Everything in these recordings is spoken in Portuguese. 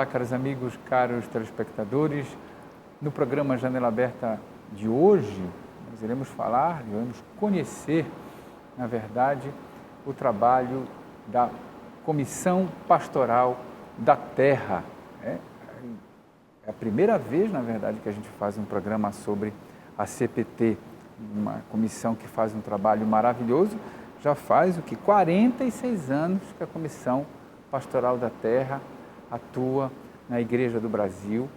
Olá, caros amigos, caros telespectadores. No programa Janela Aberta de hoje, nós iremos conhecer, na verdade, o trabalho da Comissão Pastoral da Terra. É a primeira vez, na verdade, que a gente faz um programa sobre a CPT, uma comissão que faz um trabalho maravilhoso. Já faz 46 anos que a Comissão Pastoral da Terra atua na Igreja do Brasil,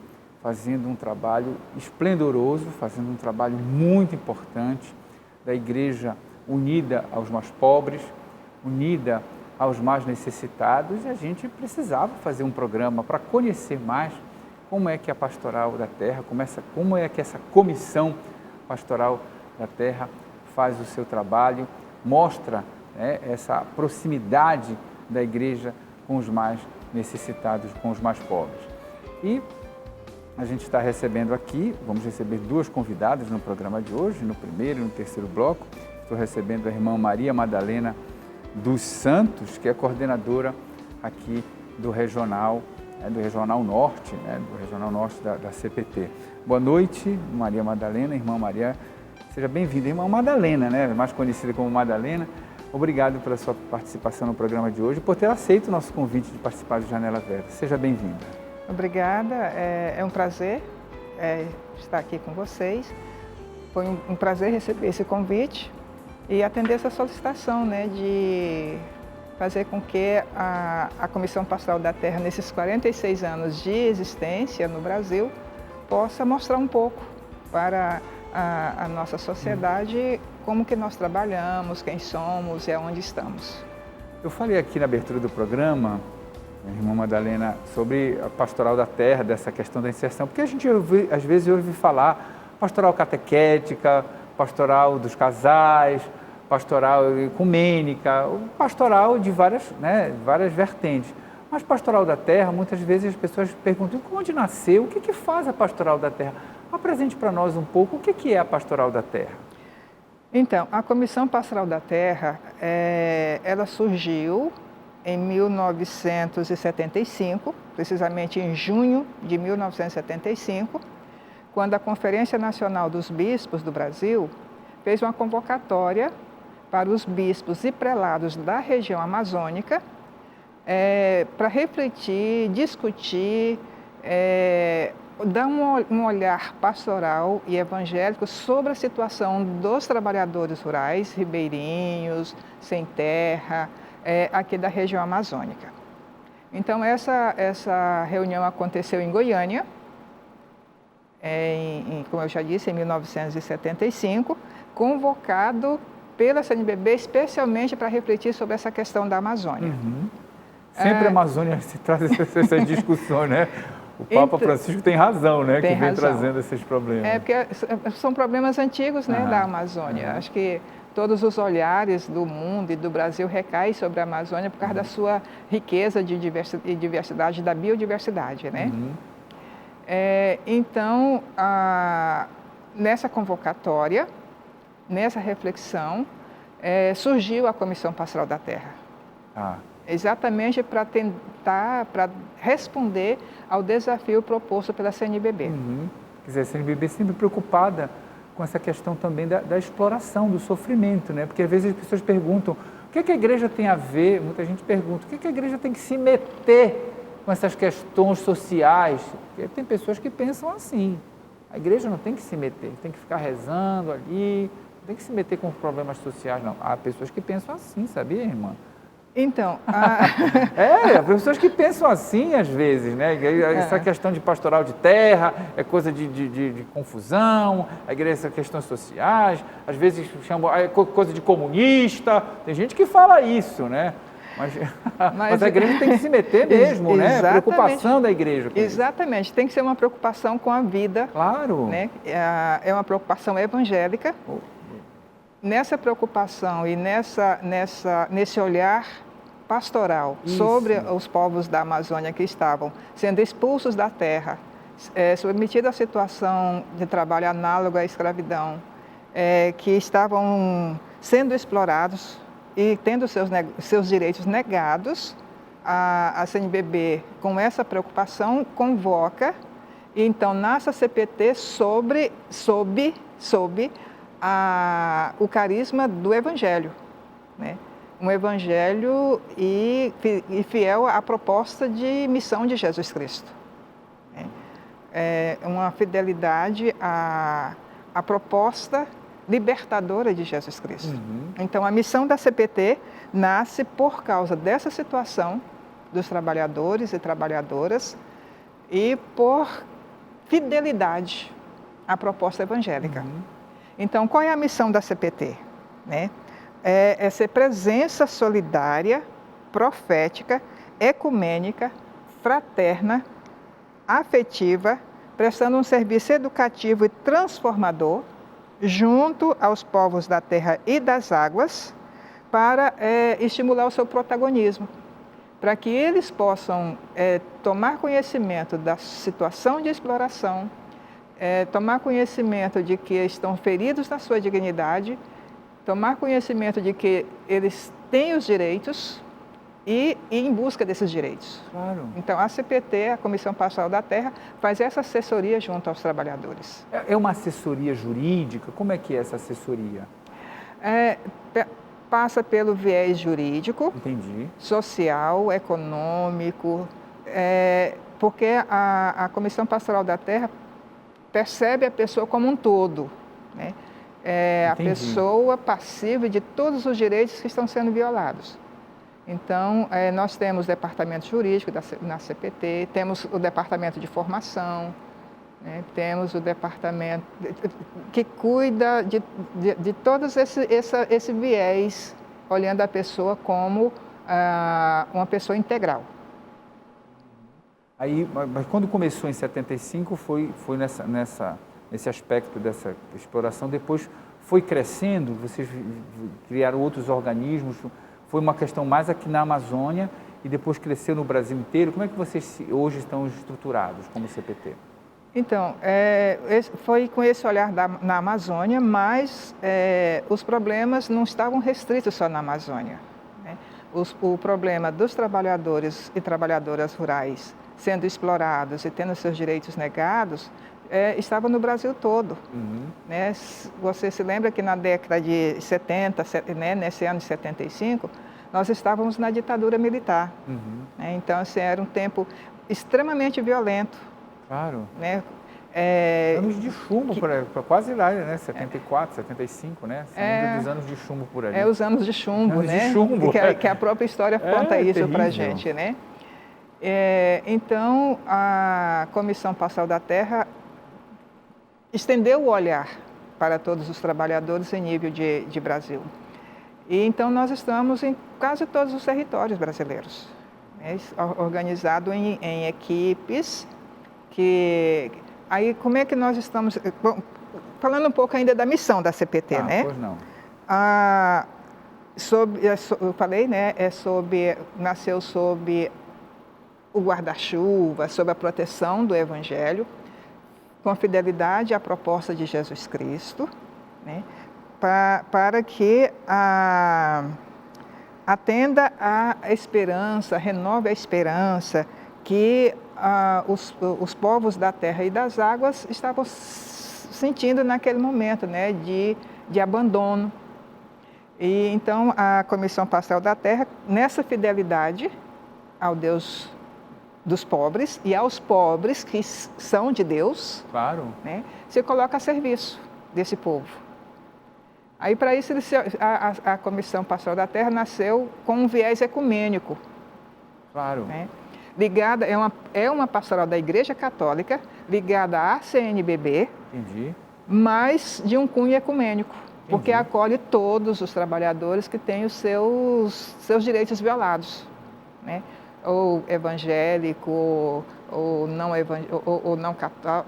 fazendo um trabalho esplendoroso, fazendo um trabalho muito importante da Igreja unida aos mais pobres, unida aos mais necessitados, e a gente precisava fazer um programa para conhecer mais como é que a Pastoral da Terra, como é que essa Comissão Pastoral da Terra faz o seu trabalho, mostra essa proximidade da Igreja com os mais necessitados, com os mais pobres. E a gente está recebendo aqui, vamos receber duas convidadas no programa de hoje, no primeiro e no terceiro bloco. Estou recebendo a irmã Maria Madalena dos Santos, que é coordenadora aqui do Regional Norte, do Regional Norte da CPT. Boa noite, Maria Madalena, irmã Maria, seja bem-vinda. Irmã Madalena, mais conhecida como Madalena, obrigado pela sua participação no programa de hoje, por ter aceito o nosso convite de participar do Janela Aberta. Seja bem-vinda. Obrigada, é um prazer estar aqui com vocês. Foi um prazer receber esse convite e atender essa solicitação, de fazer com que a Comissão Pastoral da Terra, nesses 46 anos de existência no Brasil, possa mostrar um pouco para a nossa sociedade como que nós trabalhamos, quem somos e aonde estamos. Eu falei aqui na abertura do programa, irmã Madalena, sobre a Pastoral da Terra, dessa questão da inserção, porque a gente às vezes ouve falar pastoral catequética, pastoral dos casais, pastoral ecumênica, pastoral de várias vertentes. Mas Pastoral da Terra, muitas vezes as pessoas perguntam onde nasceu, o que faz a Pastoral da Terra? Apresente para nós um pouco o que é a Pastoral da Terra. Então, a Comissão Pastoral da Terra, ela surgiu em 1975, precisamente em junho de 1975, quando a Conferência Nacional dos Bispos do Brasil fez uma convocatória para os bispos e prelados da região amazônica para refletir, discutir, dar um olhar pastoral e evangélico sobre a situação dos trabalhadores rurais, ribeirinhos, sem terra, aqui da região amazônica. Então, essa reunião aconteceu em Goiânia, como eu já disse, em 1975, convocado pela CNBB especialmente para refletir sobre essa questão da Amazônia. Uhum. Sempre a Amazônia se traz essas discussões, O Papa Francisco tem razão, que vem trazendo esses problemas. Porque são problemas antigos, da Amazônia. Acho que todos os olhares do mundo e do Brasil recaem sobre a Amazônia por causa da sua riqueza de diversidade, da biodiversidade, Então, nessa convocatória, nessa reflexão, surgiu a Comissão Pastoral da Terra. Exatamente para responder ao desafio proposto pela CNBB. Quer dizer, a CNBB sempre preocupada com essa questão também da exploração, do sofrimento, Porque às vezes as pessoas perguntam, o que a igreja tem a ver? Muita gente pergunta, o que a igreja tem que se meter com essas questões sociais? Porque tem pessoas que pensam assim, a igreja não tem que se meter, tem que ficar rezando ali, não tem que se meter com os problemas sociais, não. Há pessoas que pensam assim, sabia, irmã? Então, pessoas que pensam assim às vezes, Essa questão de pastoral de terra é coisa de confusão, a igreja, essas questões sociais, às vezes chamam coisa de comunista, tem gente que fala isso, Mas a igreja tem que se meter mesmo, Preocupação da igreja. Exatamente, tem que ser uma preocupação com a vida. Claro. É uma preocupação evangélica. Nessa preocupação e nesse olhar pastoral sobre os povos da Amazônia que estavam sendo expulsos da terra, submetidos à situação de trabalho análogo à escravidão, que estavam sendo explorados e tendo seus direitos negados, a CNBB, com essa preocupação, convoca, e então nasce a CPT sob o carisma do Evangelho, né? Um Evangelho e fiel à proposta de missão de Jesus Cristo. É uma fidelidade à proposta libertadora de Jesus Cristo. Uhum. Então, a missão da CPT nasce por causa dessa situação dos trabalhadores e trabalhadoras e por fidelidade à proposta evangélica. Uhum. Então, qual é a missão da CPT? Né? É ser presença solidária, profética, ecumênica, fraterna, afetiva, prestando um serviço educativo e transformador junto aos povos da terra e das águas para estimular o seu protagonismo, para que eles possam tomar conhecimento da situação de exploração, tomar conhecimento de que estão feridos na sua dignidade, tomar conhecimento de que eles têm os direitos e ir em busca desses direitos. Claro. Então, a CPT, a Comissão Pastoral da Terra, faz essa assessoria junto aos trabalhadores. É uma assessoria jurídica? Como é que é essa assessoria? Passa pelo viés jurídico, Entendi. social, econômico, porque a Comissão Pastoral da Terra percebe a pessoa como um todo, né? A pessoa passiva de todos os direitos que estão sendo violados. Então, nós temos o departamento jurídico na CPT, temos o departamento de formação, né? Temos o departamento que cuida de todos esse viés, olhando a pessoa como uma pessoa integral. Aí, mas quando começou em 75, foi nesse aspecto dessa exploração, depois foi crescendo, vocês criaram outros organismos, foi uma questão mais aqui na Amazônia e depois cresceu no Brasil inteiro. Como é que vocês hoje estão estruturados como CPT? Então, foi com esse olhar na Amazônia, mas os problemas não estavam restritos só na Amazônia, né? O problema dos trabalhadores e trabalhadoras rurais sendo explorados e tendo seus direitos negados estava no Brasil todo. Uhum. Né? Você se lembra que na década de 70, né, nesse ano de 75, nós estávamos na ditadura militar. Uhum. Né? Então, assim, era um tempo extremamente violento. Claro. Né? Anos de chumbo, para quase lá, né? 74, 75, né? Dos anos de chumbo por ali. Os anos de chumbo, né? De chumbo. Que a própria história conta isso para a gente, né? Então, a Comissão Pastoral da Terra estendeu o olhar para todos os trabalhadores em nível de Brasil. E então nós estamos em quase todos os territórios brasileiros, né? Organizado em equipes que... Aí, como é que nós estamos... Bom, falando um pouco ainda da missão da CPT, né? Pois não. Eu falei, né? Nasceu sob o guarda-chuva, sob a proteção do Evangelho, com fidelidade à proposta de Jesus Cristo, né? Para que atenda à esperança, renove a esperança que os povos da terra e das águas estavam sentindo naquele momento, né, de abandono. E então a Comissão Pastoral da Terra, nessa fidelidade ao Deus dos pobres e aos pobres que são de Deus, claro, né, se coloca a serviço desse povo. Aí, para isso, a Comissão Pastoral da Terra nasceu com um viés ecumênico. Claro. Né? Ligada, é uma pastoral da Igreja Católica, ligada à CNBB, Entendi. mas de um cunho ecumênico, porque Entendi. acolhe todos os trabalhadores que têm os seus direitos violados, né? Ou evangélico, ou não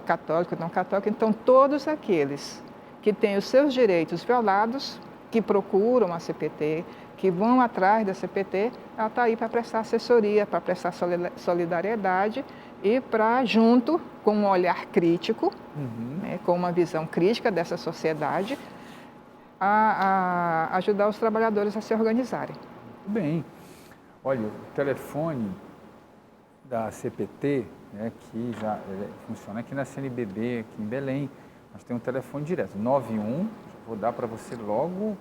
católico, não católico. Então, todos aqueles que têm os seus direitos violados, que procuram a CPT, que vão atrás da CPT, ela está aí para prestar assessoria, para prestar solidariedade e para, junto com um olhar crítico, né, com uma visão crítica dessa sociedade, a ajudar os trabalhadores a se organizarem. Bem, Olha, o telefone da CPT, né, que já funciona aqui na CNBB, aqui em Belém, nós temos um telefone direto, 91, vou dar para você logo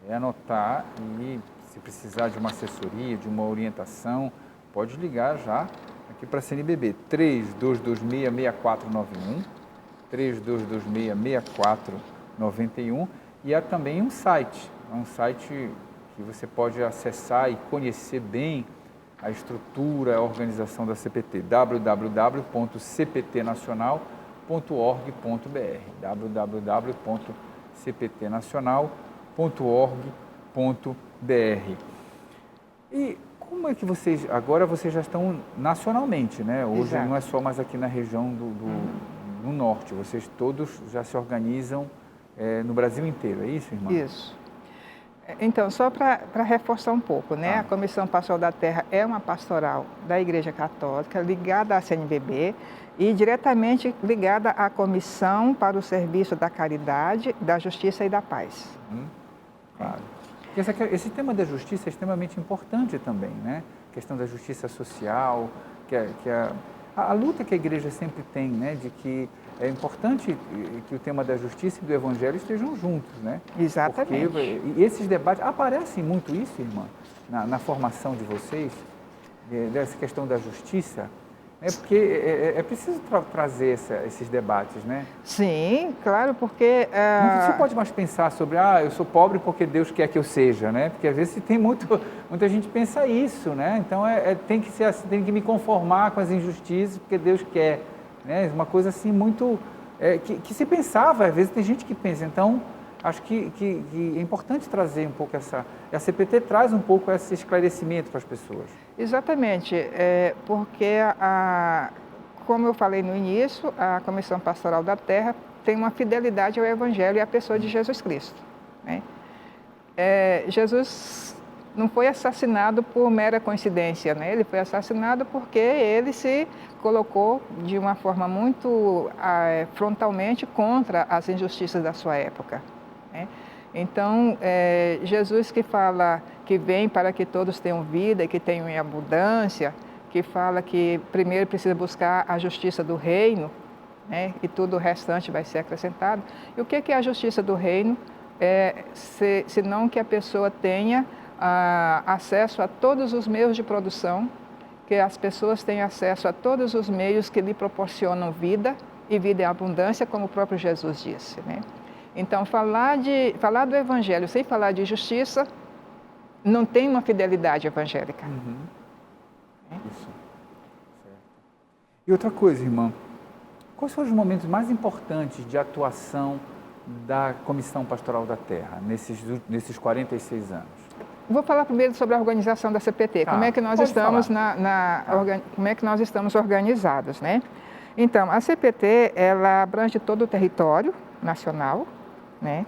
anotar, e se precisar de uma assessoria, de uma orientação, pode ligar já aqui para a CNBB, 3226-6491, 3226-6491, e há também um site que você pode acessar e conhecer bem a estrutura, a organização da CPT, www.cptnacional.org.br, www.cptnacional.org.br. E como é que vocês, agora vocês já estão nacionalmente, né? Hoje Exato. Não é só mais aqui na região do norte, vocês todos já se organizam no Brasil inteiro, é isso, irmã? Isso. Então, só para reforçar um pouco, né? A Comissão Pastoral da Terra é uma pastoral da Igreja Católica, ligada à CNBB e diretamente ligada à Comissão para o Serviço da Caridade, da Justiça e da Paz. Claro. Esse tema da justiça é extremamente importante também, né? A questão da justiça social, a luta que a igreja sempre tem, né? De que é importante que o tema da justiça e do evangelho estejam juntos, né? Exatamente. Porque esses debates, aparece muito isso, irmã, na formação de vocês, dessa questão da justiça, né? Porque é preciso trazer esses debates, né? Sim, claro, porque... Não se pode mais pensar sobre, eu sou pobre porque Deus quer que eu seja, né? Porque às vezes tem muita gente pensa isso, né? Então tem que me conformar com as injustiças porque Deus quer. Né? Uma coisa assim muito... que se pensava, às vezes tem gente que pensa. Então, acho que é importante trazer um pouco a CPT traz um pouco esse esclarecimento para as pessoas. Exatamente, porque, como eu falei no início, a Comissão Pastoral da Terra tem uma fidelidade ao Evangelho e à pessoa de Jesus Cristo. Né? Jesus não foi assassinado por mera coincidência, né? Ele foi assassinado porque ele se colocou de uma forma muito frontalmente contra as injustiças da sua época. Né? Então, Jesus que fala que vem para que todos tenham vida e que tenham em abundância, que fala que primeiro precisa buscar a justiça do reino, né? E tudo o restante vai ser acrescentado. E o que é a justiça do reino? Senão que a pessoa tenha acesso a todos os meios de produção, que as pessoas tenham acesso a todos os meios que lhe proporcionam vida e vida em abundância, como o próprio Jesus disse, né? Então, falar do Evangelho sem falar de justiça não tem uma fidelidade evangélica. Isso. Certo. E outra coisa, irmã, quais foram os momentos mais importantes de atuação da Comissão Pastoral da Terra nesses 46 anos? Vou falar primeiro sobre a organização da CPT, como é que nós estamos como é que nós estamos organizados, né? Então, a CPT, ela abrange todo o território nacional, né?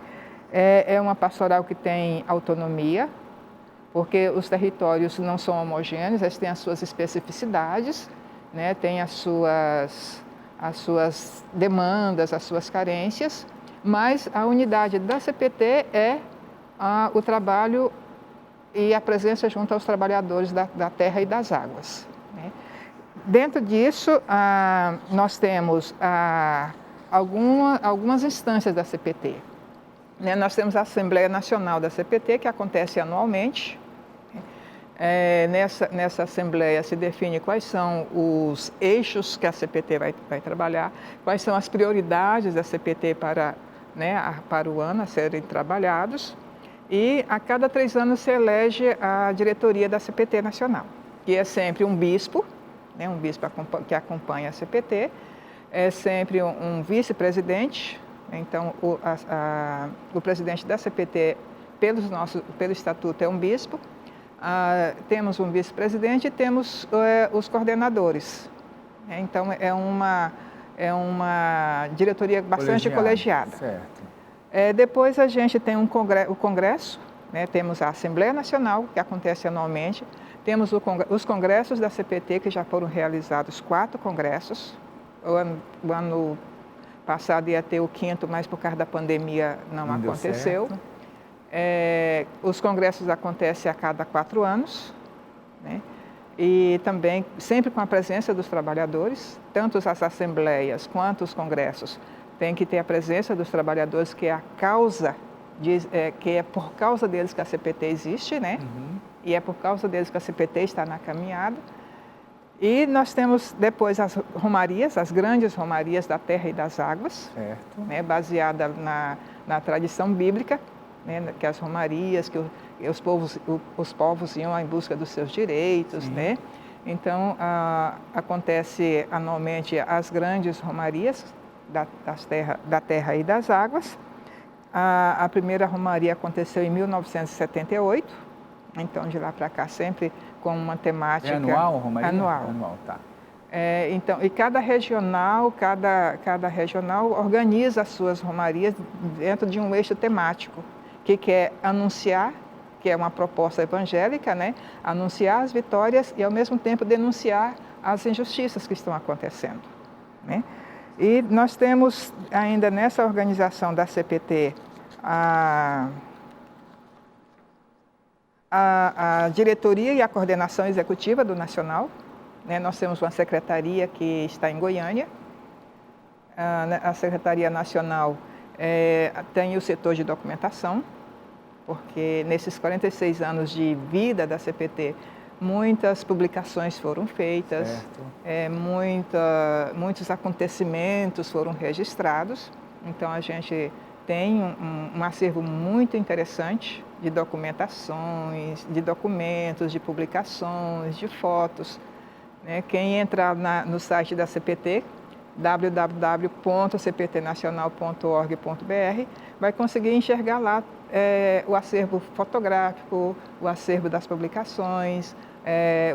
É uma pastoral que tem autonomia, porque os territórios não são homogêneos, eles têm as suas especificidades, né? Têm as suas demandas, as suas carências, mas a unidade da CPT é o trabalho e a presença junto aos trabalhadores da terra e das águas. Né? Dentro disso, nós temos algumas instâncias da CPT. Né? Nós temos a Assembleia Nacional da CPT, que acontece anualmente. Nessa Assembleia se define quais são os eixos que a CPT vai trabalhar, quais são as prioridades da CPT para o ano a serem trabalhados. E a cada 3 anos se elege a diretoria da CPT Nacional, que é sempre um bispo, né, um bispo que acompanha a CPT, é sempre um vice-presidente. Então, o presidente da CPT, pelo estatuto, é um bispo. Temos um vice-presidente e temos os coordenadores. Então, é uma diretoria bastante colegiada. Certo. Depois a gente tem o Congresso, né? Temos a Assembleia Nacional, que acontece anualmente, temos os congressos da CPT, que já foram realizados 4 congressos. O ano passado ia ter o 5º, mas por causa da pandemia não aconteceu. Os congressos acontecem a cada 4 anos, né? E também sempre com a presença dos trabalhadores, tanto as assembleias quanto os congressos, tem que ter a presença dos trabalhadores, que é a causa, que é por causa deles que a CPT existe, né? E é por causa deles que a CPT está na caminhada. E nós temos depois as romarias, as grandes romarias da terra e das águas, né? Baseada na tradição bíblica, né? Que as romarias, que os povos iam em busca dos seus direitos, né? Então, acontece anualmente as grandes romarias da terra e das águas. A primeira romaria aconteceu em 1978, então de lá para cá sempre com uma temática... É anual, romaria? Anual, tá. Então, e cada regional organiza as suas romarias dentro de um eixo temático, que quer anunciar, que é uma proposta evangélica, né? Anunciar as vitórias e, ao mesmo tempo, denunciar as injustiças que estão acontecendo, né? E nós temos ainda nessa organização da CPT a diretoria e a coordenação executiva do Nacional, né? Nós temos uma secretaria que está em Goiânia. A Secretaria Nacional tem o setor de documentação, porque nesses 46 anos de vida da CPT, muitas publicações foram feitas, muitos acontecimentos foram registrados. Então, a gente tem um acervo muito interessante de documentações, de documentos, de publicações, de fotos, né? Quem entrar no site da CPT, www.cptnacional.org.br, vai conseguir enxergar lá o acervo fotográfico, o acervo das publicações,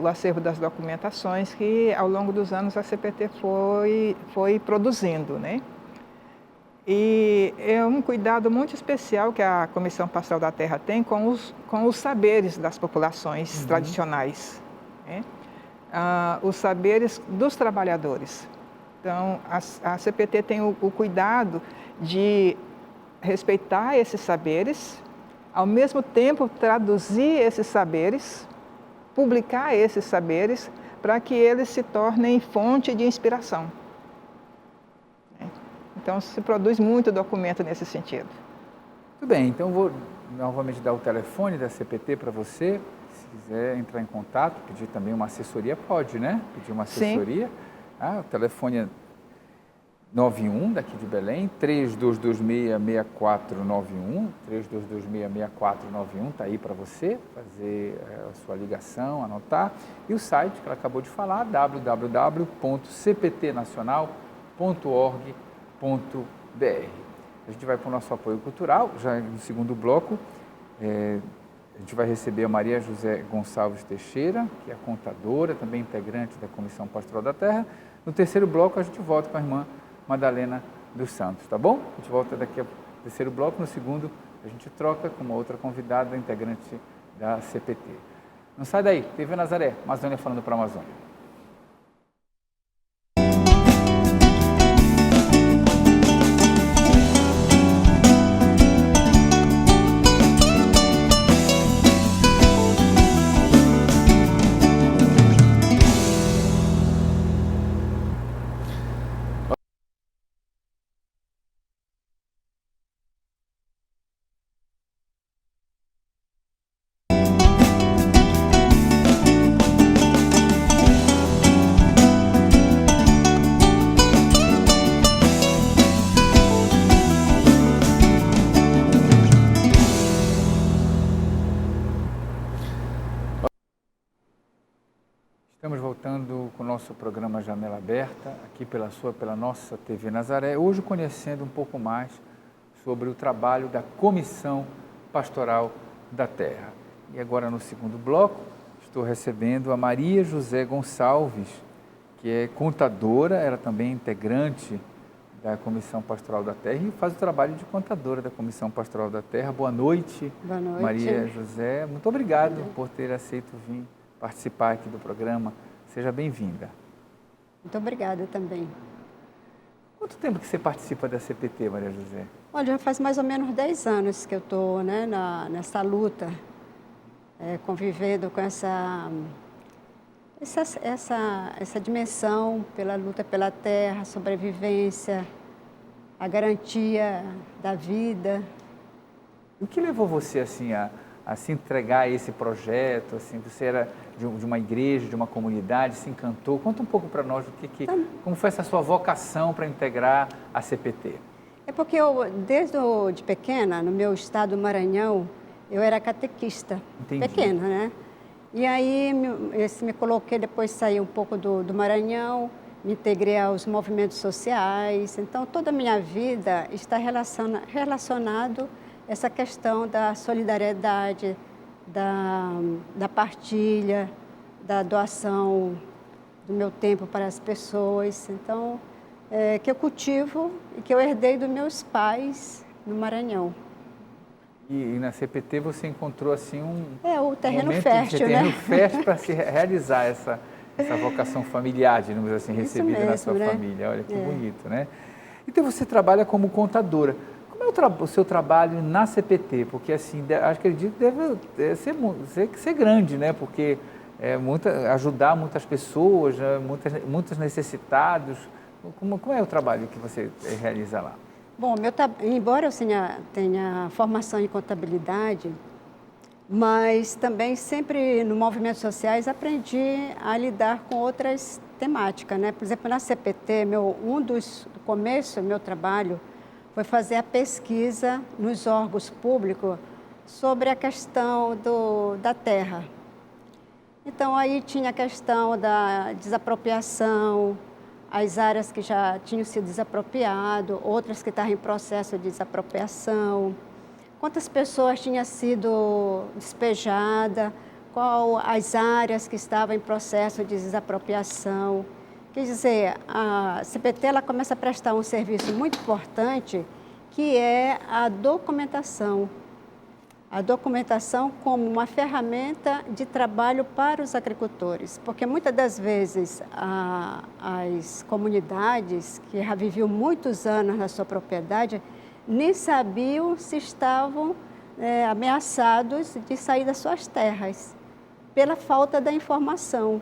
o acervo das documentações que, ao longo dos anos, a CPT foi produzindo, né? E é um cuidado muito especial que a Comissão Pastoral da Terra tem com os saberes das populações tradicionais, né? Os saberes dos trabalhadores. Então, a CPT tem o cuidado de respeitar esses saberes, ao mesmo tempo traduzir esses saberes, publicar esses saberes, para que eles se tornem fonte de inspiração. Então, se produz muito documento nesse sentido. Tudo bem, então vou novamente dar o telefone da CPT para você. Se quiser entrar em contato, pedir também uma assessoria, pode, né? Pedir uma assessoria. Sim. O telefone é 91, daqui de Belém, 3226-6491, 3226-6491, está aí para você fazer a sua ligação, anotar. E o site que ela acabou de falar, www.cptnacional.org.br. A gente vai para o nosso apoio cultural, já no segundo bloco. A gente vai receber a Maria José Gonçalves Teixeira, que é contadora, também integrante da Comissão Pastoral da Terra. No terceiro bloco, a gente volta com a irmã Madalena dos Santos, tá bom? A gente volta daqui ao terceiro bloco. No segundo, a gente troca com uma outra convidada, integrante da CPT. Não sai daí, TV Nazaré, Amazônia falando para a Amazônia. Estamos voltando com o nosso programa Janela Aberta, aqui pela nossa TV Nazaré, hoje conhecendo um pouco mais sobre o trabalho da Comissão Pastoral da Terra. E agora, no segundo bloco, estou recebendo a Maria José Gonçalves, que é contadora, ela também é integrante da Comissão Pastoral da Terra e faz o trabalho de contadora da Comissão Pastoral da Terra. Boa noite. Boa noite. Maria José, muito obrigado por ter aceito vir participar aqui do programa. Seja bem-vinda. Muito obrigada também. Quanto tempo que você participa da CPT, Maria José? Olha, já faz mais ou menos 10 anos que eu estou, né, nessa luta, convivendo com essa essa dimensão pela luta pela terra, sobrevivência, a garantia da vida. O que levou você assim a se entregar a esse projeto? Assim, você era de uma igreja, de uma comunidade, se encantou? Conta um pouco para nós como foi essa sua vocação para integrar a CPT. É porque de pequena, no meu estado do Maranhão, eu era catequista. Entendi. Pequena, né? E aí me coloquei, depois saí um pouco do Maranhão, me integrei aos movimentos sociais. Então, toda a minha vida está relacionado a essa questão da solidariedade, da partilha, da doação do meu tempo para as pessoas. Então, que eu cultivo e que eu herdei dos meus pais no Maranhão. E na CPT você encontrou assim o terreno fértil, né? Terreno fértil para se realizar essa vocação familiar, digamos assim, recebida na sua família. Olha que bonito, né? Então você trabalha como contadora. Como é o seu trabalho na CPT? Porque assim, acredito que deve ser grande, né? Porque ajudar muitas pessoas, muitos necessitados. Como é o trabalho que você realiza lá? Bom, embora eu tenha formação em contabilidade, mas também sempre no movimentos sociais aprendi a lidar com outras temáticas, né? Por exemplo, na CPT, do começo do meu trabalho foi fazer a pesquisa nos órgãos públicos sobre a questão da terra. Então, aí tinha a questão da desapropriação, as áreas que já tinham sido desapropriadas, outras que estavam em processo de desapropriação, quantas pessoas tinham sido despejadas, quais as áreas que estavam em processo de desapropriação. Quer dizer, a CPT ela começa a prestar um serviço muito importante, que é a documentação. A documentação como uma ferramenta de trabalho para os agricultores, porque muitas das vezes as comunidades que já viviam muitos anos na sua propriedade nem sabiam se estavam ameaçados de sair das suas terras, pela falta da informação.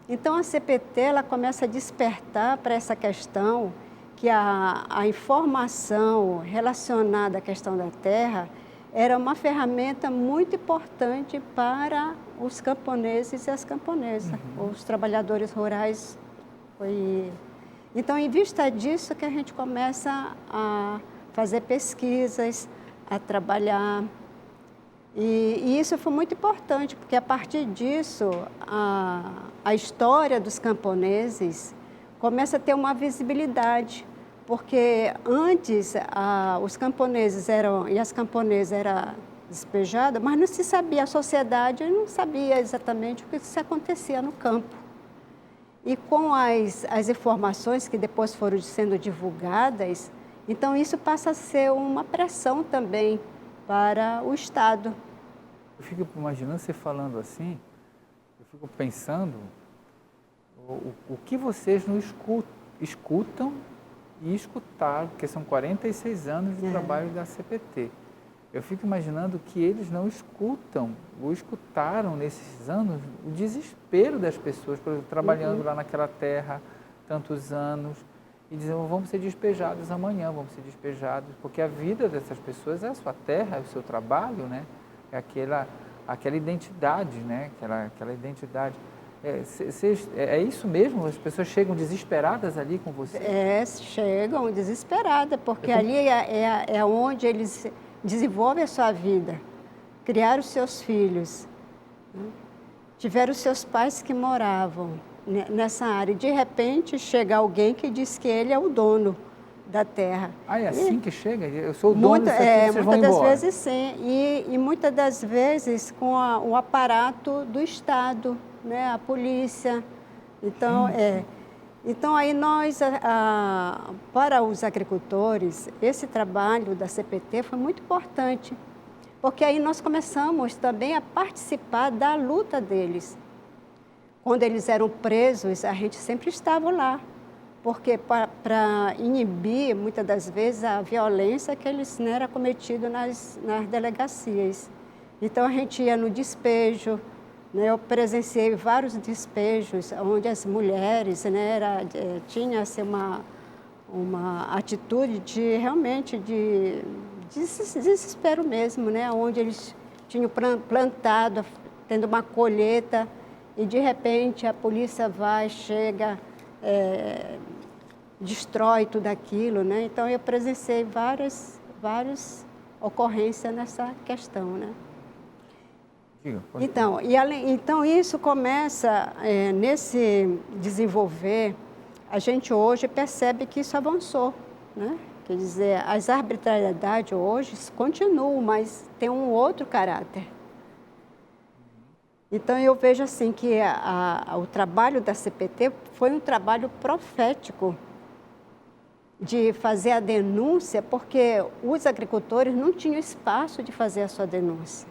Então a CPT ela começa a despertar para essa questão que a informação relacionada à questão da terra era uma ferramenta muito importante para os camponeses e as camponesas, os trabalhadores rurais. Então, em vista disso que a gente começa a fazer pesquisas, a trabalhar. E isso foi muito importante, porque a partir disso, a história dos camponeses começa a ter uma visibilidade. Porque antes os camponeses e as camponesas eram despejadas, mas não se sabia, a sociedade não sabia exatamente o que se acontecia no campo. E com as informações que depois foram sendo divulgadas, então isso passa a ser uma pressão também para o Estado. Eu fico imaginando você falando assim, eu fico pensando o que vocês não escutam e escutaram, porque são 46 anos de trabalho da CPT. Eu fico imaginando que eles não escutam ou escutaram nesses anos o desespero das pessoas trabalhando lá naquela terra tantos anos e dizendo, vamos ser despejados amanhã, vamos ser despejados, porque a vida dessas pessoas é a sua terra, é o seu trabalho, né? É aquela identidade, né? Aquela identidade. É isso mesmo? As pessoas chegam desesperadas ali com você? Chegam desesperadas, porque ali é onde eles desenvolvem a sua vida, criaram os seus filhos, tiveram os seus pais que moravam nessa área. E, de repente, chega alguém que diz que ele é o dono da terra. É assim que chega? Eu sou o dono disso aqui, vocês vão embora? Muitas das vezes, sim. E muitas das vezes com o aparato do Estado, né? A polícia. Então, Então, aí nós, para os agricultores, esse trabalho da CPT foi muito importante, porque aí nós começamos também a participar da luta deles. Quando eles eram presos, a gente sempre estava lá, porque para inibir, muitas das vezes, a violência que eles era cometida nas delegacias. Então, a gente ia no despejo, né? Eu presenciei vários despejos onde as mulheres, né, tinham assim, uma atitude de realmente de desespero mesmo, né? Onde eles tinham plantado, tendo uma colheita, e de repente a polícia vai, chega, destrói tudo aquilo, né? Então eu presenciei várias ocorrências nessa questão, né? Então isso começa nesse desenvolver. A gente hoje percebe que isso avançou, né? Quer dizer, as arbitrariedades hoje continuam, mas tem um outro caráter. Então eu vejo assim que o trabalho da CPT foi um trabalho profético de fazer a denúncia, porque os agricultores não tinham espaço de fazer a sua denúncia.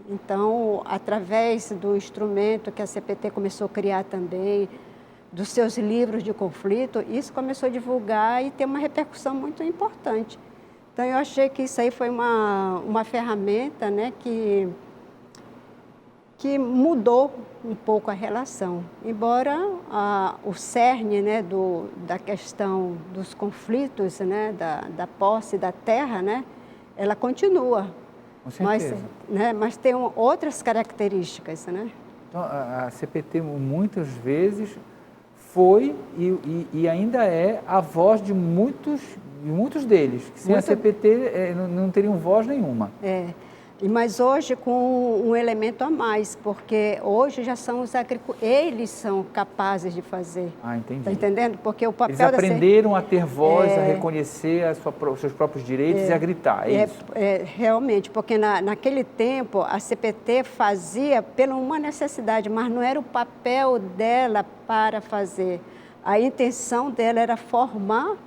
Então, através do instrumento que a CPT começou a criar também, dos seus livros de conflito, isso começou a divulgar e ter uma repercussão muito importante. Então, eu achei que isso aí foi uma ferramenta, né, que mudou um pouco a relação. Embora o cerne, né, da questão dos conflitos, né, da posse da terra, né, ela continua. Com certeza. Mas tem outras características, né? Então, a CPT muitas vezes foi e ainda é a voz de muitos deles, que sem a CPT não teriam voz nenhuma. Mas hoje com um elemento a mais, porque hoje já são os agricultores, eles são capazes de fazer. Entendi. Está entendendo? Porque o papel eles aprenderam a ter voz, a reconhecer os seus próprios direitos e a gritar, é isso? Realmente, porque naquele tempo a CPT fazia pela uma necessidade, mas não era o papel dela para fazer. A intenção dela era formar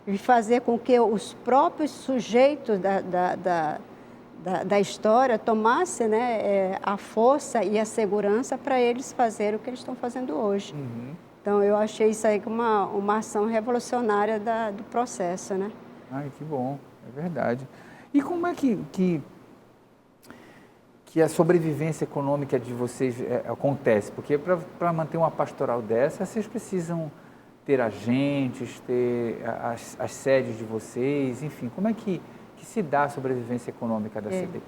e fazer com que os próprios sujeitos da história tomasse, né, a força e a segurança para eles fazerem o que eles estão fazendo hoje. Então, eu achei isso aí uma ação revolucionária do processo, né? Que bom, é verdade. E como é que a sobrevivência econômica de vocês acontece? Porque para manter uma pastoral dessa, vocês precisam ter agentes, ter as sedes de vocês, enfim, como é que se dá a sobrevivência econômica da CPT?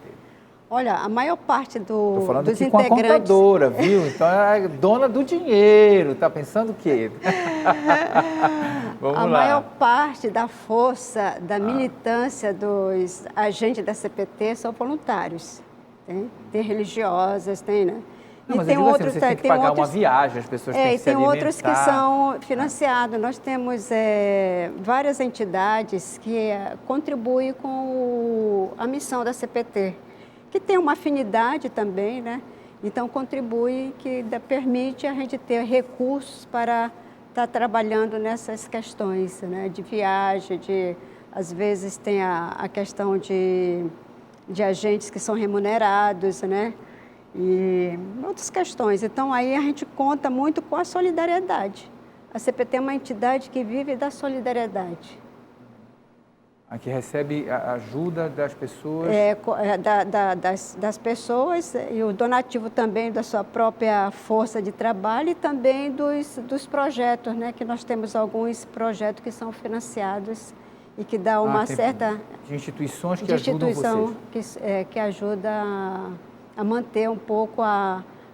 Olha, a maior parte Estou falando dos aqui com a integrantes... contadora, viu? Então é dona do dinheiro, está pensando o quê? Vamos lá. A maior parte da força, da militância dos agentes da CPT são voluntários. Tem religiosas, tem, né? Não, mas tem outros, você tem que pagar uma viagem, as pessoas têm que se alimentar. Tem outros que são financiados. Nós temos várias entidades que contribuem com a missão da CPT, que tem uma afinidade também, né? Então, contribui, que permite a gente ter recursos para estar trabalhando nessas questões, né? De viagem, às vezes tem a questão de agentes que são remunerados, né? E outras questões. Então, aí a gente conta muito com a solidariedade. A CPT é uma entidade que vive da solidariedade. Que recebe a ajuda das pessoas? Das pessoas e o donativo também da sua própria força de trabalho e também dos projetos, né? Que nós temos alguns projetos que são financiados e que dá uma certa... De instituições que ajudam vocês? Que ajuda a manter um pouco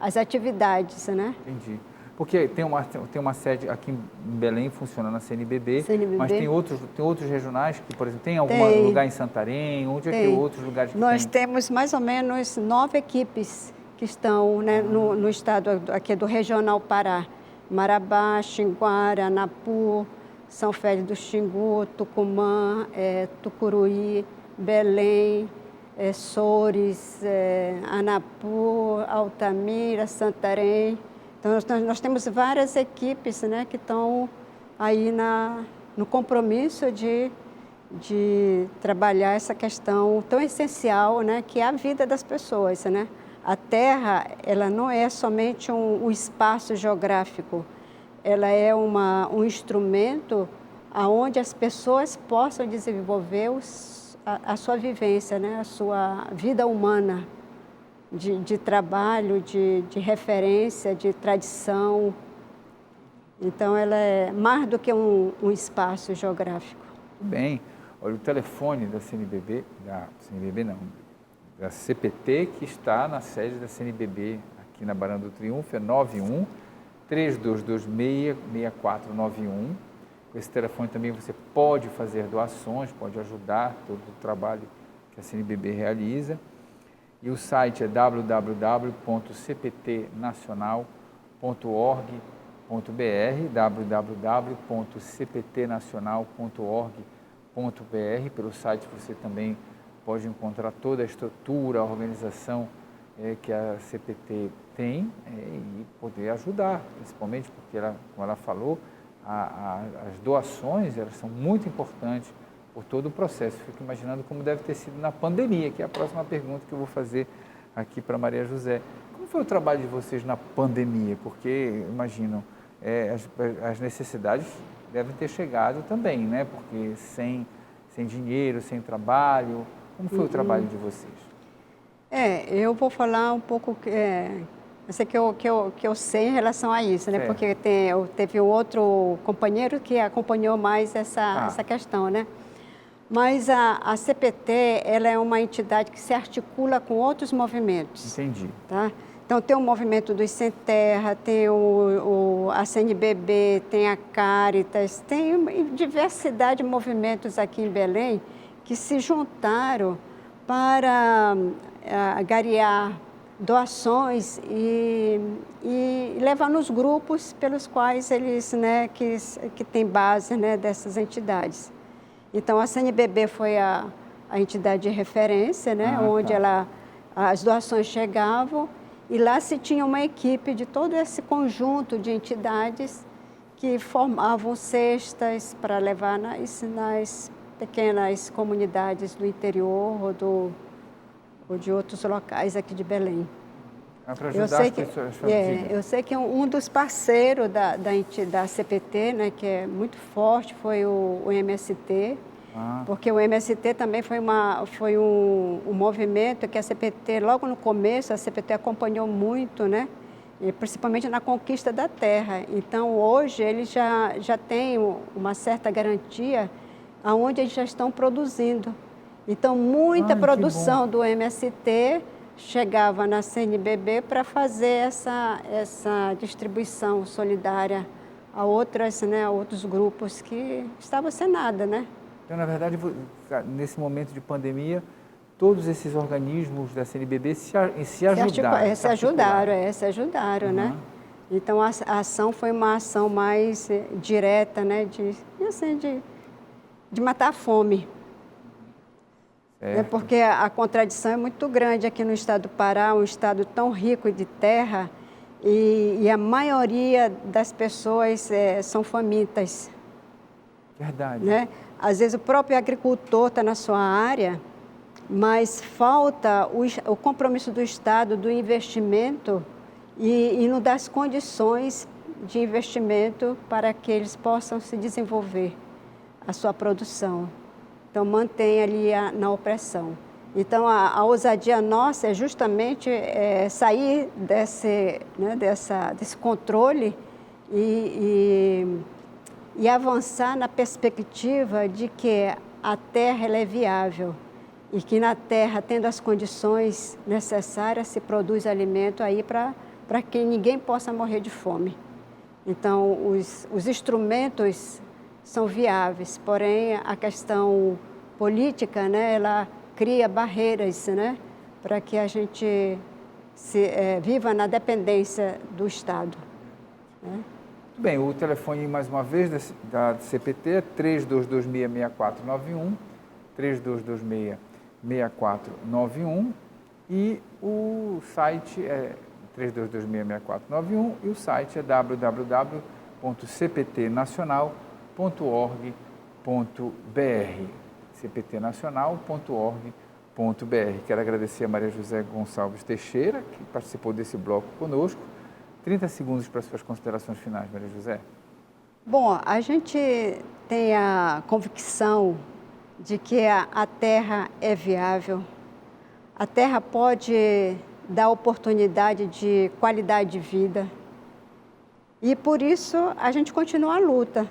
as atividades, né? Entendi. Porque tem uma sede aqui em Belém, funciona na CNBB, mas tem outros regionais que, por exemplo, tem algum lugar em Santarém? Onde é que outros lugares que Nós temos mais ou menos 9 equipes que estão, né, no estado aqui do Regional Pará. Marabá, Xinguara, Anapu, São Félix do Xingu, Tucumã, Tucuruí, Belém, Soures, Anapu, Altamira, Santarém. Então, nós temos várias equipes, né, que estão aí no compromisso de trabalhar essa questão tão essencial, né, que é a vida das pessoas, né? A terra, ela não é somente um espaço geográfico, ela é um instrumento onde as pessoas possam desenvolver a sua vivência, né, a sua vida humana. de trabalho, de referência, de tradição. Então, ela é mais do que um espaço geográfico. Muito bem. Olha, o telefone da CNBB não, da CPT, que está na sede da CNBB aqui na Barão do Triunfo, é 91 3226 6491. Com esse telefone também você pode fazer doações, pode ajudar todo o trabalho que a CNBB realiza. E o site é www.cptnacional.org.br, www.cptnacional.org.br. Pelo site você também pode encontrar toda a estrutura, a organização que a CPT tem e poder ajudar, principalmente porque, como ela falou, as doações elas são muito importantes por todo o processo. Fico imaginando como deve ter sido na pandemia, que é a próxima pergunta que eu vou fazer aqui para Maria José. Como foi o trabalho de vocês na pandemia? Porque, imagino, as necessidades devem ter chegado também, né? Porque sem dinheiro, sem trabalho, como foi o trabalho de vocês? Eu vou falar um pouco que eu sei em relação a isso, né? Porque teve um outro companheiro que acompanhou mais essa questão, né? Mas a CPT, ela é uma entidade que se articula com outros movimentos. Entendi. Tá? Então, tem o movimento dos Sem Terra, tem a CNBB, tem a Caritas, tem diversidade de movimentos aqui em Belém que se juntaram para angariar doações e levar nos grupos pelos quais eles, né, que tem base, né, dessas entidades. Então, a CNBB foi a entidade de referência, né, onde as doações chegavam, e lá se tinha uma equipe de todo esse conjunto de entidades que formavam cestas para levar nas pequenas comunidades do interior ou de outros locais aqui de Belém. Para ajudar as pessoas. Eu sei que um dos parceiros da CPT, né, que é muito forte, foi o MST, porque o MST também foi um movimento que a CPT, logo no começo, a CPT acompanhou muito, né, e principalmente na conquista da terra. Então, hoje, eles já têm uma certa garantia aonde eles já estão produzindo. Então, muita produção do MST chegava na CNBB para fazer essa distribuição solidária a outros grupos que estavam sem nada, né? Então, na verdade, nesse momento de pandemia, todos esses organismos da CNBB se ajudaram. Se ajudaram, né? Então, a ação foi uma ação mais direta, né? De matar a fome. Porque a contradição é muito grande aqui no estado do Pará, um estado tão rico de terra, e a maioria das pessoas são famintas. Verdade. Né? Às vezes o próprio agricultor está na sua área, mas falta o compromisso do Estado, do investimento, e não das condições de investimento para que eles possam se desenvolver a sua produção. Então, mantém ali na opressão. Então, a ousadia nossa é justamente sair desse controle e avançar na perspectiva de que a terra ela é viável e que na terra, tendo as condições necessárias, se produz alimento aí para que ninguém possa morrer de fome. Então, os instrumentos são viáveis, porém a questão política, né, ela cria barreiras, né, para que a gente viva na dependência do Estado. Né? Muito bem, o telefone mais uma vez da CPT é 3226-6491, 3226-6491 e o site é 3226-6491 e o site é www.cptnacional.org.br cptnacional.org.br. Quero agradecer a Maria José Gonçalves Teixeira, que participou desse bloco conosco. 30 segundos para suas considerações finais, Maria José. Bom, a gente tem a convicção de que a terra é viável. A terra pode dá oportunidade de qualidade de vida. E por isso a gente continua a luta.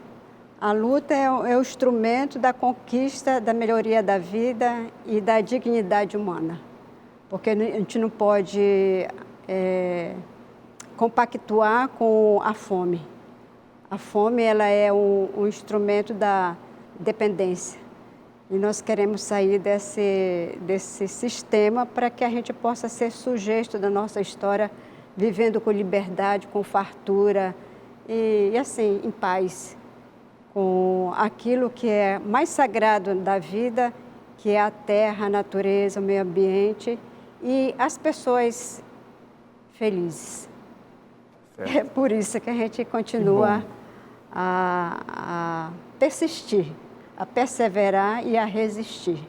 A luta é o instrumento da conquista, da melhoria da vida e da dignidade humana. Porque a gente não pode compactuar com a fome. A fome ela é um instrumento da dependência. E nós queremos sair desse sistema para que a gente possa ser sujeito da nossa história, vivendo com liberdade, com fartura e assim, em paz, com aquilo que é mais sagrado da vida, que é a terra, a natureza, o meio ambiente e as pessoas felizes. Certo. É por isso que a gente continua a persistir, a perseverar e a resistir.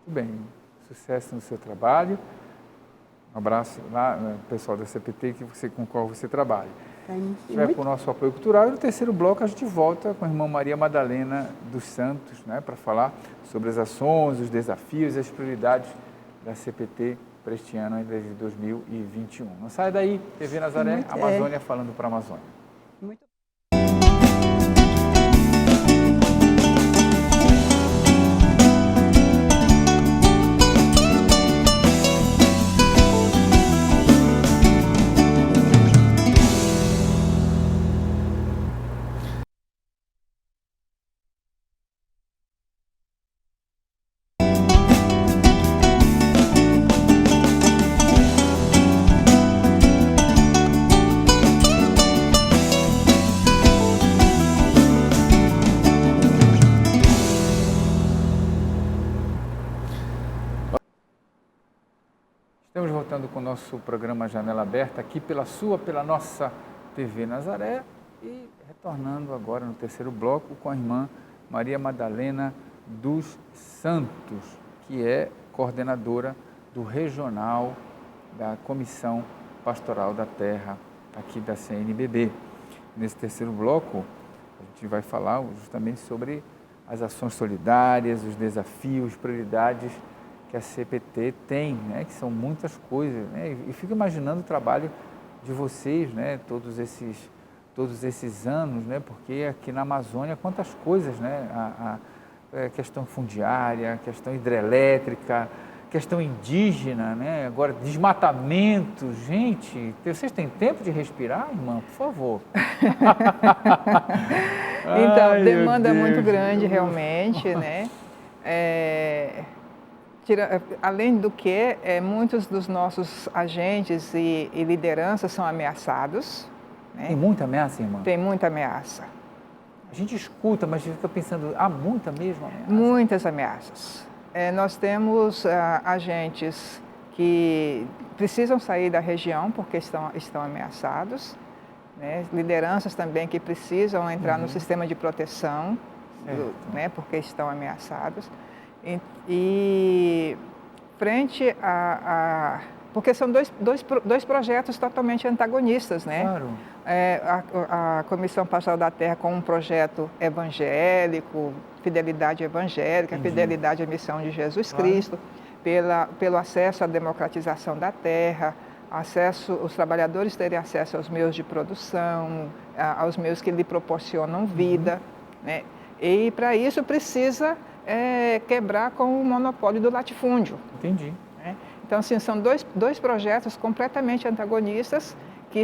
Muito bem, sucesso no seu trabalho. Um abraço lá, pessoal da CPT com o qual você trabalha. A gente vai para o nosso apoio cultural e no terceiro bloco a gente volta com a irmã Maria Madalena dos Santos, né, para falar sobre as ações, os desafios e as prioridades da CPT para este ano de 2021. Não sai daí, TV Nazaré, Amazônia falando para a Amazônia. Muito Estamos voltando com o nosso programa Janela Aberta, aqui pela nossa TV Nazaré e retornando agora no terceiro bloco com a irmã Maria Madalena dos Santos, que é coordenadora do regional da Comissão Pastoral da Terra aqui da CNBB. Nesse terceiro bloco, a gente vai falar justamente sobre as ações solidárias, os desafios, prioridades que a CPT tem, né, que são muitas coisas, né, e fico imaginando o trabalho de vocês, né, todos esses anos, né, porque aqui na Amazônia quantas coisas, né, a questão fundiária, a questão hidrelétrica, questão indígena, né, agora desmatamento, gente, vocês têm tempo de respirar, irmã, por favor? Então, a demanda é muito grande realmente, né, além do que, muitos dos nossos agentes e lideranças são ameaçados. Né? Tem muita ameaça, irmã? Tem muita ameaça. A gente escuta, mas fica pensando, há muita mesmo ameaça? Muitas ameaças. Nós temos agentes que precisam sair da região porque estão ameaçados. Né? Lideranças também que precisam entrar no sistema de proteção, né? Porque estão ameaçados. E frente porque são dois projetos totalmente antagonistas, né? Claro. A Comissão Pastoral da Terra com um projeto evangélico, fidelidade evangélica, fidelidade à missão de Jesus Cristo, pelo acesso à democratização da terra, os trabalhadores terem acesso aos meios de produção, aos meios que lhe proporcionam vida, né? E para isso precisa quebrar com o monopólio do latifúndio. Entendi. Né? Então, assim, são dois projetos completamente antagonistas que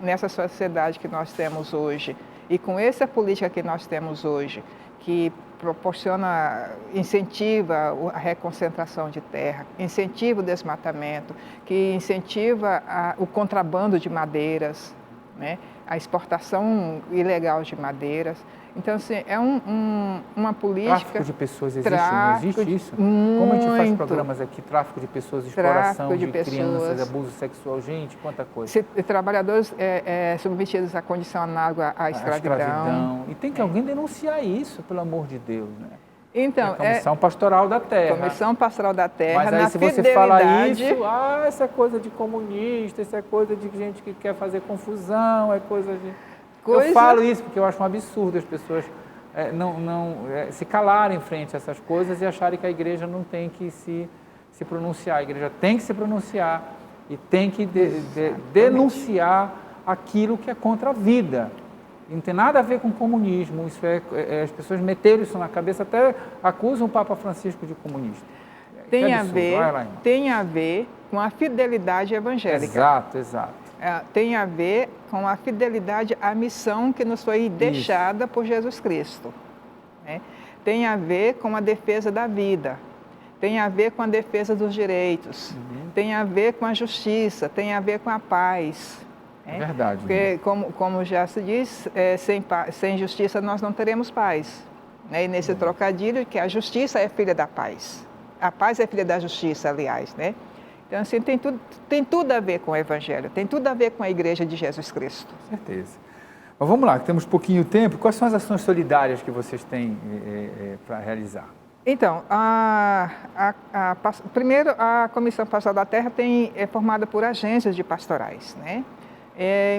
nessa sociedade que nós temos hoje e com essa política que nós temos hoje, que incentiva a reconcentração de terra, incentiva o desmatamento, que incentiva o contrabando de madeiras, né? A exportação ilegal de madeiras. Então, assim, é uma política... Tráfico de pessoas existe, não existe isso? Como a gente faz programas aqui, tráfico de pessoas, exploração de crianças, abuso sexual, gente, quanta coisa. Trabalhadores submetidos à condição análoga à escravidão. E tem que alguém denunciar isso, pelo amor de Deus, né? Então, a Comissão Pastoral da Terra. Comissão Pastoral da Terra, mas aí, se você fala isso, essa é coisa de comunista, essa é coisa de gente que quer fazer confusão, é coisa de... Eu falo isso porque eu acho um absurdo as pessoas se calarem frente a essas coisas e acharem que a igreja não tem que se se pronunciar, a igreja tem que se pronunciar e tem que denunciar aquilo que é contra a vida. Não tem nada a ver com comunismo, isso as pessoas meteram isso na cabeça, até acusam o Papa Francisco de comunista. Tem a ver com a fidelidade evangélica. Exato. Tem a ver com a fidelidade à missão que nos foi deixada por Jesus Cristo. Né? Tem a ver com a defesa da vida, tem a ver com a defesa dos direitos, tem a ver com a justiça, tem a ver com a paz. É verdade. Porque, como já se diz, sem justiça nós não teremos paz. Né? E nesse trocadilho, que a justiça é filha da paz. A paz é filha da justiça, aliás. Né? Então, assim, tem tudo a ver com o Evangelho, tem tudo a ver com a Igreja de Jesus Cristo. Com certeza. Mas vamos lá, temos pouquinho tempo. Quais são as ações solidárias que vocês têm para realizar? Então, primeiro, a Comissão Pastoral da Terra é formada por agências de pastorais, né?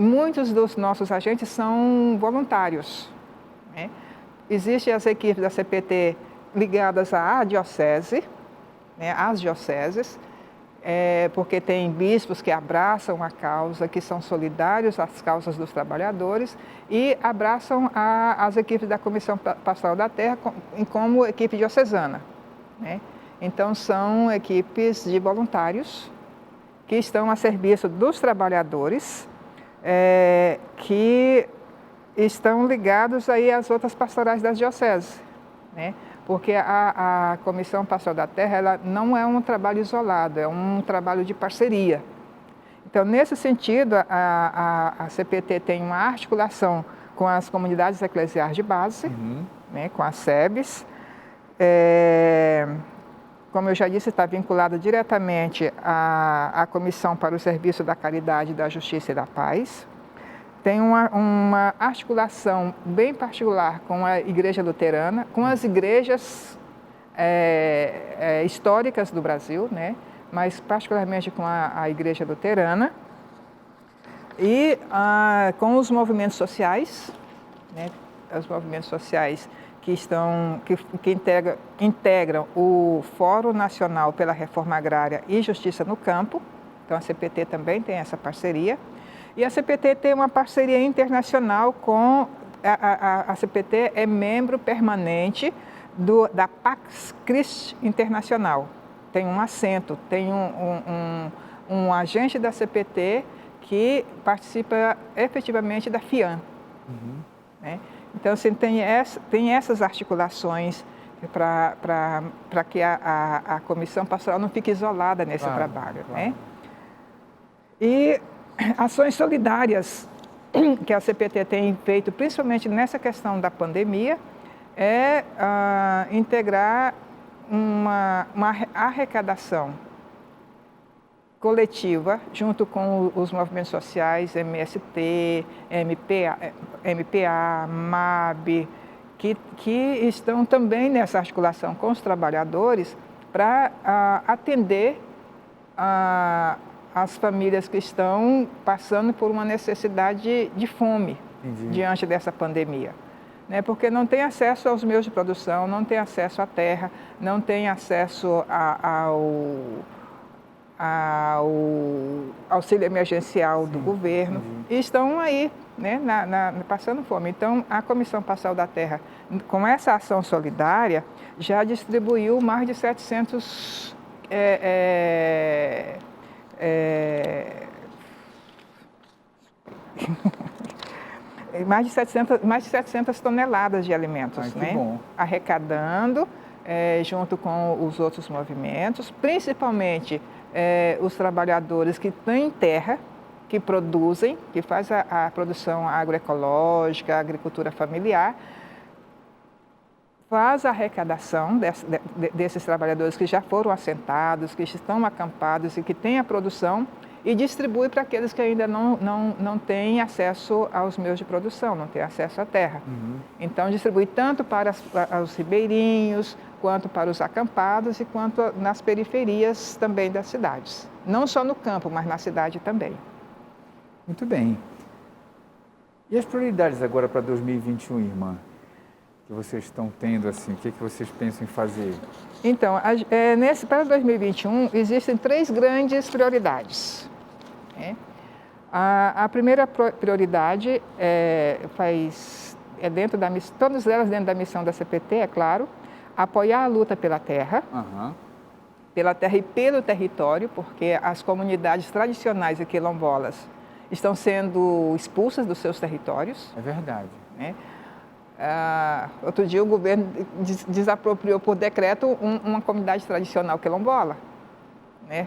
Muitos dos nossos agentes são voluntários. Né? Existem as equipes da CPT ligadas à diocese, né? Às dioceses, porque tem bispos que abraçam a causa, que são solidários às causas dos trabalhadores e abraçam as equipes da Comissão Pastoral da Terra como equipe diocesana. Né? Então, são equipes de voluntários que estão a serviço dos trabalhadores, que estão ligados aí às outras pastorais das dioceses, né? Porque a Comissão Pastoral da Terra ela não é um trabalho isolado, é um trabalho de parceria. Então, nesse sentido, a CPT tem uma articulação com as comunidades eclesiais de base, né, com as SEBs. Como eu já disse, está vinculada diretamente à Comissão para o Serviço da Caridade, da Justiça e da Paz. Tem uma articulação bem particular com a Igreja Luterana, com as igrejas históricas do Brasil, né? Mas particularmente com a Igreja Luterana e com os movimentos sociais, né? Os movimentos sociais que integram o Fórum Nacional pela Reforma Agrária e Justiça no Campo. Então, a CPT também tem essa parceria. E a CPT tem uma parceria internacional com... A CPT é membro permanente da Pax Christi Internacional. Tem um assento, tem um agente da CPT que participa efetivamente da FIAM. Né? Então, assim, tem essas articulações para que a Comissão Pastoral não fique isolada nesse trabalho. Claro. Né? E ações solidárias que a CPT tem feito, principalmente nessa questão da pandemia, é integrar uma arrecadação coletiva, junto com os movimentos sociais, MST, MPA, MAB, que estão também nessa articulação com os trabalhadores para atender as famílias que estão passando por uma necessidade de fome diante dessa pandemia. Né? Porque não tem acesso aos meios de produção, não tem acesso à terra, não tem acesso ao auxílio emergencial do governo e estão aí, né, passando fome. Então, a Comissão Pastoral da Terra, com essa ação solidária, já distribuiu mais de 700 mais de 700 toneladas de alimentos, né? Bom. Arrecadando junto com os outros movimentos, principalmente os trabalhadores que têm terra, que produzem, que fazem a produção agroecológica, a agricultura familiar, faz a arrecadação desses trabalhadores que já foram assentados, que estão acampados e que têm a produção e distribui para aqueles que ainda não têm acesso aos meios de produção, não têm acesso à terra. Então, distribui tanto para os ribeirinhos, quanto para os acampados e quanto nas periferias também das cidades. Não só no campo, mas na cidade também. Muito bem. E as prioridades agora para 2021, irmã? que vocês estão tendo, assim? O que vocês pensam em fazer? Então, para 2021, existem 3 grandes prioridades. A primeira prioridade dentro da missão, todas elas dentro da missão da CPT, é claro, apoiar a luta pela terra, pela terra e pelo território, porque as comunidades tradicionais e quilombolas estão sendo expulsas dos seus territórios. É verdade. Né? Outro dia o governo desapropriou por decreto uma comunidade tradicional quilombola, né?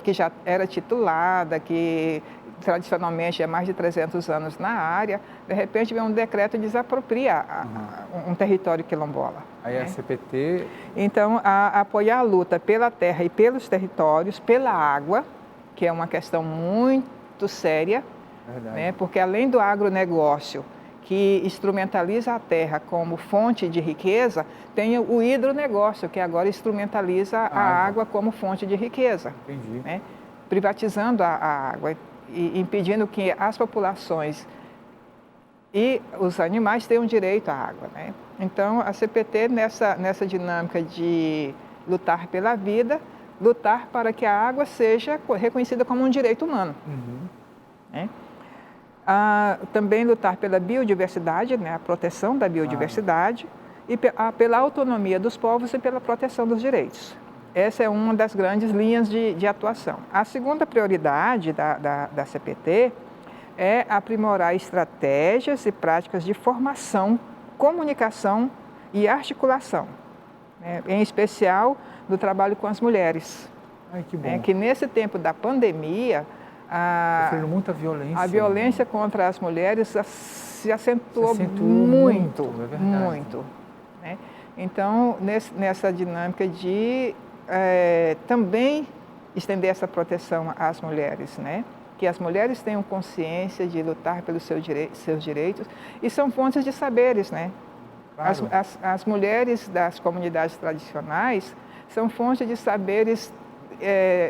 Que já era titulada, que tradicionalmente é mais de 300 anos na área. De repente vem um decreto e desapropria um território quilombola. Aí a CPT... Então, apoiar a luta pela terra e pelos territórios, pela água, que é uma questão muito séria, né? Porque além do agronegócio, que instrumentaliza a terra como fonte de riqueza, tem o hidronegócio, que agora instrumentaliza a água como fonte de riqueza. Entendi. Né? Privatizando a água e impedindo que as populações e os animais tenham direito à água. Né? Então, a CPT, nessa dinâmica de lutar pela vida, lutar para que a água seja reconhecida como um direito humano. Né? Também lutar pela biodiversidade, né, a proteção da biodiversidade e pela autonomia dos povos e pela proteção dos direitos. Essa é uma das grandes linhas de atuação. A segunda prioridade da CPT é aprimorar estratégias e práticas de formação, comunicação e articulação, né, em especial do trabalho com as mulheres. Ai, que bom. Que nesse tempo da pandemia, sofrendo muita violência. A violência contra as mulheres se acentuou muito. É verdade. Muito. Né? Então, nessa dinâmica de também estender essa proteção às mulheres, né? Que as mulheres tenham consciência de lutar pelos seus direitos e são fontes de saberes, né? Claro. As mulheres das comunidades tradicionais são fontes de saberes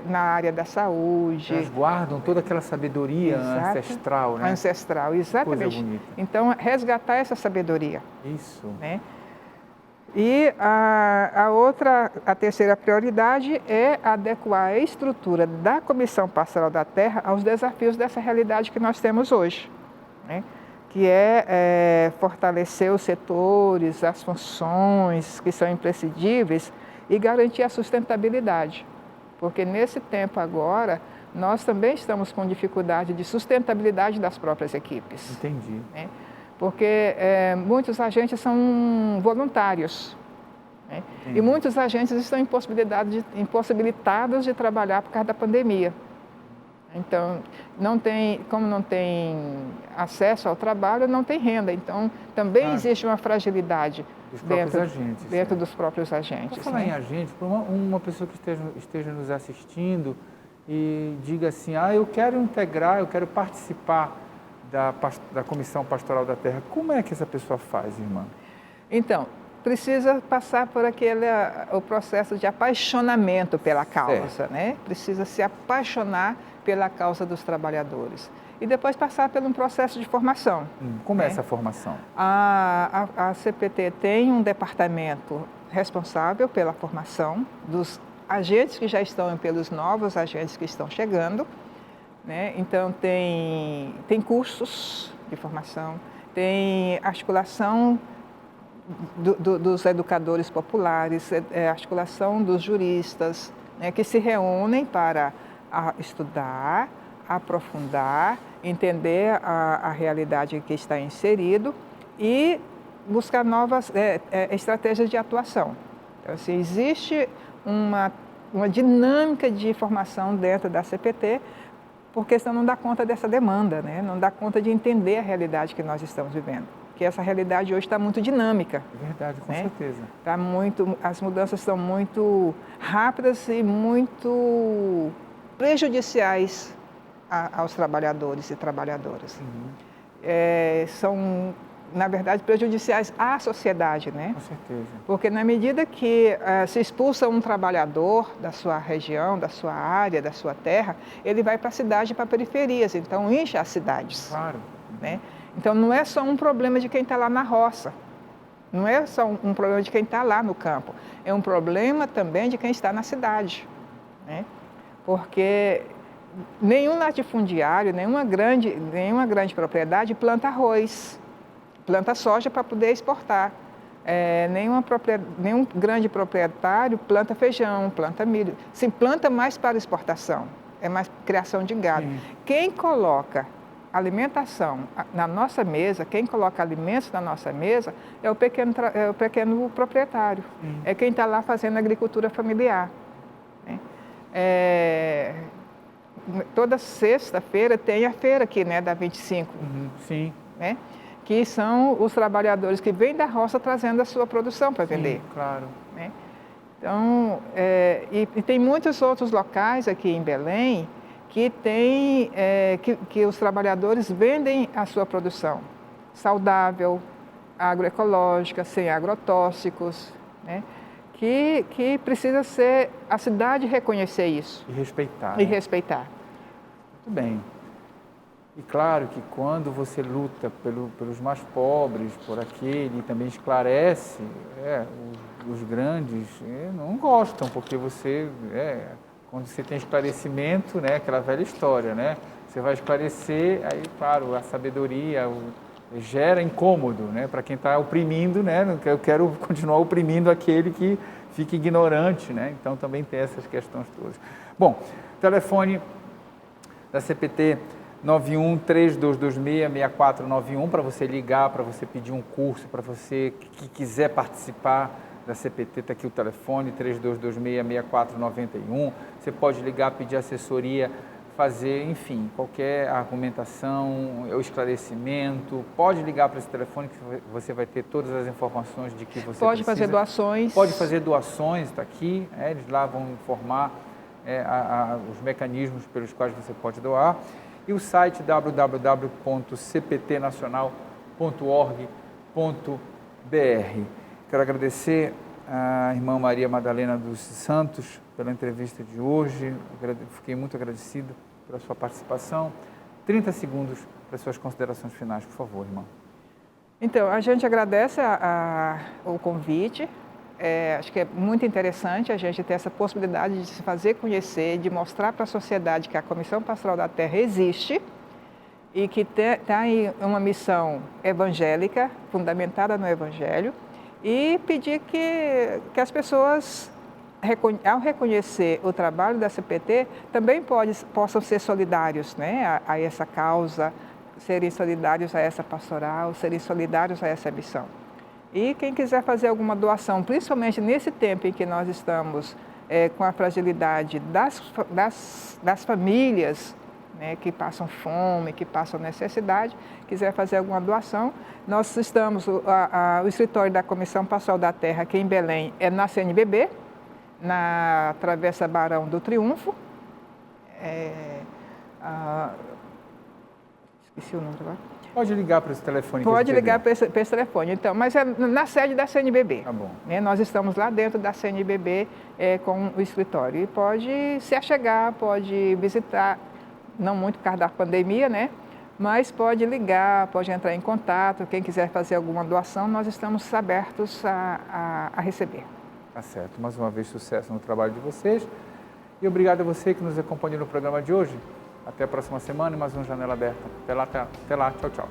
na área da saúde. Elas guardam toda aquela sabedoria ancestral, né? Ancestral, exatamente. Coisa bonita. Então, resgatar essa sabedoria. Isso. Né? E a terceira prioridade é adequar a estrutura da Comissão Pastoral da Terra aos desafios dessa realidade que nós temos hoje, né? Que é fortalecer os setores, as funções que são imprescindíveis e garantir a sustentabilidade. Porque nesse tempo agora, nós também estamos com dificuldade de sustentabilidade das próprias equipes. Entendi. Né? Porque muitos agentes são voluntários. Né? E muitos agentes estão impossibilitados de trabalhar por causa da pandemia. Então, como não tem acesso ao trabalho, não tem renda. Então, também existe uma fragilidade dentro dos próprios agentes. Por falar em agentes, para uma pessoa que esteja nos assistindo e diga assim, eu quero integrar, eu quero participar da Comissão Pastoral da Terra, como é que essa pessoa faz, irmã? Então, precisa passar por o processo de apaixonamento pela causa, né? Precisa se apaixonar pela causa dos trabalhadores. E depois passar por um processo de formação. Como é essa formação? A CPT tem um departamento responsável pela formação dos agentes que já estão e pelos novos agentes que estão chegando. Né? Então, tem cursos de formação, tem articulação dos educadores populares, articulação dos juristas, né, que se reúnem para estudar, aprofundar, entender a realidade que está inserido e buscar novas estratégias de atuação. Então, assim, existe uma dinâmica de formação dentro da CPT, porque senão não dá conta dessa demanda, né? Não dá conta de entender a realidade que nós estamos vivendo. Porque essa realidade hoje está muito dinâmica. É verdade, com certeza. As mudanças são muito rápidas e muito prejudiciais aos trabalhadores e trabalhadoras. São, na verdade, prejudiciais à sociedade, né? Com certeza. Porque na medida que se expulsa um trabalhador da sua região, da sua área, da sua terra, ele vai para a cidade, para periferias, então incha as cidades. Claro. Né? Então não é só um problema de quem está lá na roça, Não é só um problema de quem está lá no campo, é um problema também de quem está na cidade, né? Porque nenhum latifundiário, nenhuma grande propriedade planta arroz, planta soja para poder exportar. Nenhum grande proprietário planta feijão, planta milho. Sim, planta mais para exportação, é mais criação de gado. Quem coloca alimentação na nossa mesa, quem coloca alimentos na nossa mesa é o pequeno proprietário, é quem está lá fazendo agricultura familiar, né? Toda sexta-feira tem a feira aqui, né, da 25, sim. Né? Que são os trabalhadores que vêm da roça trazendo a sua produção para vender. Claro. Né? Então, e tem muitos outros locais aqui em Belém que que os trabalhadores vendem a sua produção saudável, agroecológica, sem agrotóxicos, né? Que precisa ser a cidade reconhecer isso. E respeitar. E respeitar. Muito bem. E claro que quando você luta pelos mais pobres, por aquele, e também esclarece, os grandes não gostam, porque quando você tem esclarecimento, né, aquela velha história, né? Você vai esclarecer, aí, claro, a sabedoria gera incômodo, né? Para quem está oprimindo, né? Eu quero continuar oprimindo aquele que fica ignorante, né? Então também tem essas questões todas. Bom, telefone da CPT 91-3226-6491 para você ligar, para você pedir um curso, para você que quiser participar da CPT, está aqui o telefone 3226-6491. Você pode ligar, pedir assessoria, fazer, enfim, qualquer argumentação, esclarecimento. Pode ligar para esse telefone que você vai ter todas as informações de que você pode precisa. Fazer doações. Pode fazer doações, está aqui, eles lá vão informar os mecanismos pelos quais você pode doar. E o site www.cptnacional.org.br. Quero agradecer à irmã Maria Madalena dos Santos pela entrevista de hoje. Fiquei muito agradecido pela sua participação. 30 segundos para suas considerações finais, por favor, irmã. Então, a gente agradece o convite. Acho que é muito interessante a gente ter essa possibilidade de se fazer conhecer, de mostrar para a sociedade que a Comissão Pastoral da Terra existe e que tem uma missão evangélica, fundamentada no Evangelho, e pedir que as pessoas, ao reconhecer o trabalho da CPT, também possam ser solidários, né, a essa causa, serem solidários a essa pastoral, serem solidários a essa missão. E quem quiser fazer alguma doação, principalmente nesse tempo em que nós estamos com a fragilidade das famílias, né, que passam fome, que passam necessidade, quiser fazer alguma doação, nós estamos, o escritório da Comissão Pastoral da Terra aqui em Belém é na CNBB, na Travessa Barão do Triunfo, esqueci o nome agora. Pode ligar para esse telefone. Pode ligar para esse telefone, então, mas é na sede da CNBB. Tá bom. Né? Nós estamos lá dentro da CNBB com o escritório e pode se achegar, pode visitar, não muito por causa da pandemia, né? Mas pode ligar, pode entrar em contato, quem quiser fazer alguma doação, nós estamos abertos a receber. Tá certo. Mais uma vez, sucesso no trabalho de vocês. E obrigado a você que nos acompanhou no programa de hoje. Até a próxima semana e mais um Janela Aberta. Até lá, tchau, tchau.